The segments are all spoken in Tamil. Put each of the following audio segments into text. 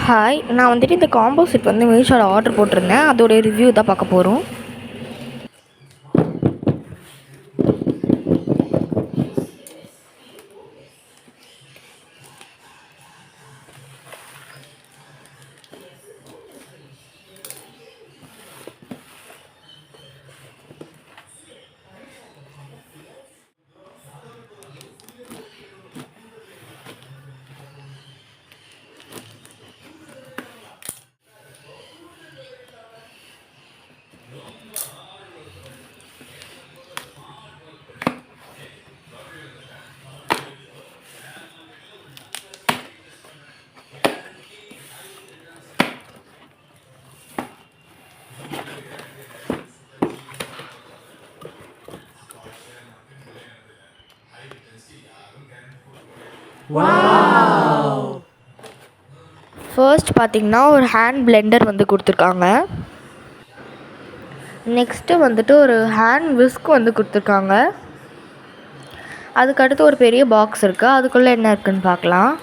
ஹாய், நான் வந்துட்டு இந்த காம்போ செட் வந்து மீஷோவில் ஆர்டர் போட்டிருந்தேன். அதோடைய ரிவ்யூ தான் பார்க்க போகிறோம். ஃபர்ஸ்ட் பார்த்திங்கன்னா ஒரு ஹேண்ட் பிளெண்டர் வந்து கொடுத்துருக்காங்க. நெக்ஸ்ட்டு வந்துட்டு ஒரு ஹேண்ட் விஸ்க் வந்து கொடுத்துருக்காங்க. அதுக்கடுத்து ஒரு பெரிய பாக்ஸ் இருக்குது. அதுக்குள்ளே என்ன இருக்குதுன்னு பார்க்கலாம்.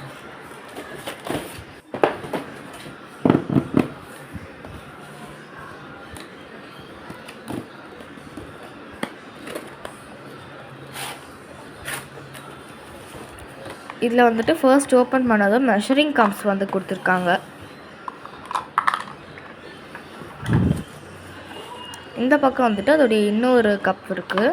இதில் வந்துட்டு ஃபர்ஸ்ட் ஓப்பன் பண்ணதும் மெஷரிங் கப்ஸ் வந்து கொடுத்துருக்காங்க. இந்த பக்கம் வந்துட்டு அதோடைய இன்னொரு கப் இருக்குது.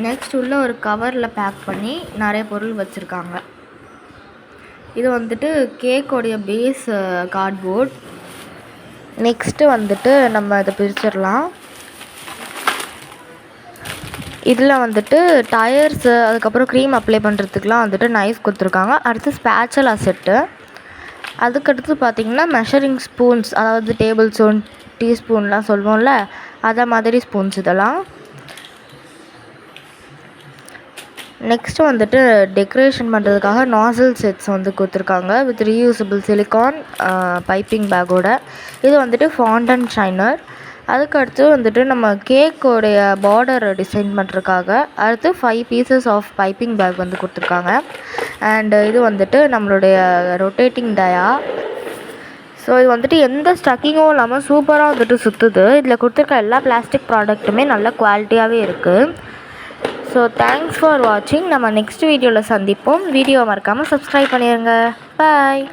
நெக்ஸ்ட் உள்ள ஒரு கவரில் பேக் பண்ணி நிறைய பொருள் வச்சுருக்காங்க. இது வந்துட்டு கேக்கோடைய பேஸ் கார்ட்போர்ட். நெக்ஸ்ட்டு வந்துட்டு நம்ம அதை பிரிச்சிடலாம். இதில் வந்துட்டு டயர்ஸு, அதுக்கப்புறம் க்ரீம் அப்ளை பண்ணுறதுக்குலாம் வந்துட்டு நைஃப் கொடுத்துருக்காங்க. அடுத்து ஸ்பேச்சுலா செட்டு. அதுக்கடுத்து பார்த்திங்கன்னா மெஷரிங் ஸ்பூன்ஸ், அதாவது டேபிள் ஸ்பூன், டீஸ்பூன்லாம் சொல்லுவோம்ல, அதை மாதிரி ஸ்பூன்ஸ் இதெல்லாம். நெக்ஸ்ட்டு வந்துட்டு டெக்கரேஷன் பண்ணுறதுக்காக நாசில் செட்ஸ் வந்து கொடுத்துருக்காங்க வித் ரீயூசபிள் சிலிக்கான் பைப்பிங் பேக்கோட. இது வந்துட்டு ஃபாண்டன் ஷைனர். அதுக்கடுத்து வந்துட்டு நம்ம கேக்கோடைய பார்டர் டிசைன் பண்ணுறதுக்காக அடுத்து 5 பீசஸ் ஆஃப் பைப்பிங் பேக் வந்து கொடுத்துருக்காங்க. அண்டு இது வந்துட்டு நம்மளுடைய ரொட்டேட்டிங் டயா. ஸோ இது வந்துட்டு எந்த ஸ்டக்கிங்கும் இல்லாமல் சூப்பராக வந்துட்டு சுற்றுது. இதில் கொடுத்துருக்க எல்லா பிளாஸ்டிக் ப்ராடக்ட்டுமே நல்ல குவாலிட்டியாகவே இருக்குது. ஸோ தேங்க்ஸ் ஃபார் வாட்சிங். நம்ம நெக்ஸ்ட் வீடியோவில் சந்திப்போம். வீடியோ மறக்காமல் சப்ஸ்கிரைப் பண்ணிடுங்க. பாய்.